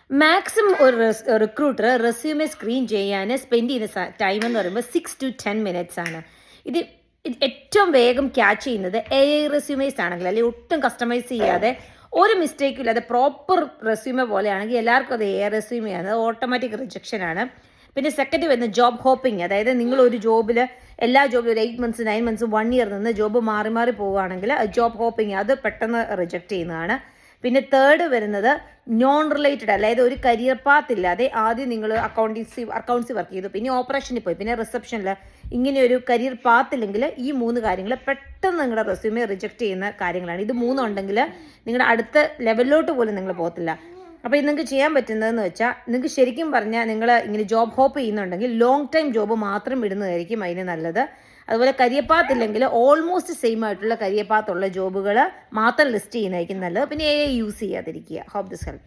Maximum ഒരു recruiter resume screen ചെയ്യാൻ spend ചെയ്യുന്ന ടൈം എന്ന് പറയുമ്പോൾ 6 to 10 മിനിറ്റ്സ് ആണ്. ഇത് ഏറ്റവും വേഗം ക്യാച്ച് ചെയ്യുന്നത് AI റെസ്യൂമേസ് ആണെങ്കിൽ, അല്ലെങ്കിൽ ഒട്ടും കസ്റ്റമൈസ് ചെയ്യാതെ ഒരു മിസ്റ്റേക്കും ഇല്ലാതെ പ്രോപ്പർ റെസ്യൂമെ പോലെയാണെങ്കിൽ എല്ലാവർക്കും അത് AI റെസ്യൂമെയാണ്, അത് ഓട്ടോമാറ്റിക് റിജക്ഷൻ ആണ്. പിന്നെ സെക്കൻഡ് വരുന്ന ജോബ് ഹോപ്പിംഗ്, അതായത് നിങ്ങൾ ഒരു ജോബിൽ എല്ലാ ജോബിലും ഒരു 8 months 9 months 1 year നിന്ന് ജോബ് മാറി മാറി പോവുകയാണെങ്കിൽ ജോബ് ഹോപ്പിംഗ് അത് പെട്ടെന്ന് റിജക്റ്റ് ചെയ്യുന്നതാണ്. പിന്നെ തേർഡ് വരുന്നത് നോൺ റിലേറ്റഡ്, അതായത് ഒരു കരിയർ പാത്ത് ഇല്ലാതെ ആദ്യം നിങ്ങൾ അക്കൗണ്ട്സി വർക്ക് ചെയ്തു, പിന്നെ ഓപ്പറേഷനിൽ പോയി, പിന്നെ റിസപ്ഷനിൽ, ഇങ്ങനെ ഒരു കരിയർ പാത്ത് ഇല്ലെങ്കിൽ ഈ 3 കാര്യങ്ങൾ പെട്ടെന്ന് നിങ്ങളുടെ റെസ്യൂമെ റിജക്റ്റ് ചെയ്യുന്ന കാര്യങ്ങളാണ്. ഇത് 3 ഉണ്ടെങ്കിൽ നിങ്ങളുടെ അടുത്ത ലെവലിലോട്ട് പോലും നിങ്ങൾ പോകത്തില്ല. അപ്പോൾ ഇത് നിങ്ങൾക്ക് ചെയ്യാൻ പറ്റുന്നതെന്ന് വെച്ചാൽ, നിങ്ങൾക്ക് ശരിക്കും പറഞ്ഞാൽ നിങ്ങൾ ഇങ്ങനെ ജോബ് ഹോപ്പ് ചെയ്യുന്നുണ്ടെങ്കിൽ ലോങ് ടൈം ജോബ് മാത്രം ഇടുന്നതായിരിക്കും അതിന് നല്ലത്. അതുപോലെ കരിയർ പാത്ത് ഇല്ലെങ്കിൽ ഓൾമോസ്റ്റ് സെയിം ആയിട്ടുള്ള കരിയർ പാത്തുള്ള ജോബുകൾ മാത്രം ലിസ്റ്റ് ചെയ്യുന്നതായിരിക്കും നല്ലത്. പിന്നെ AI യൂസ് ചെയ്യാതിരിക്കുക. Hope this help.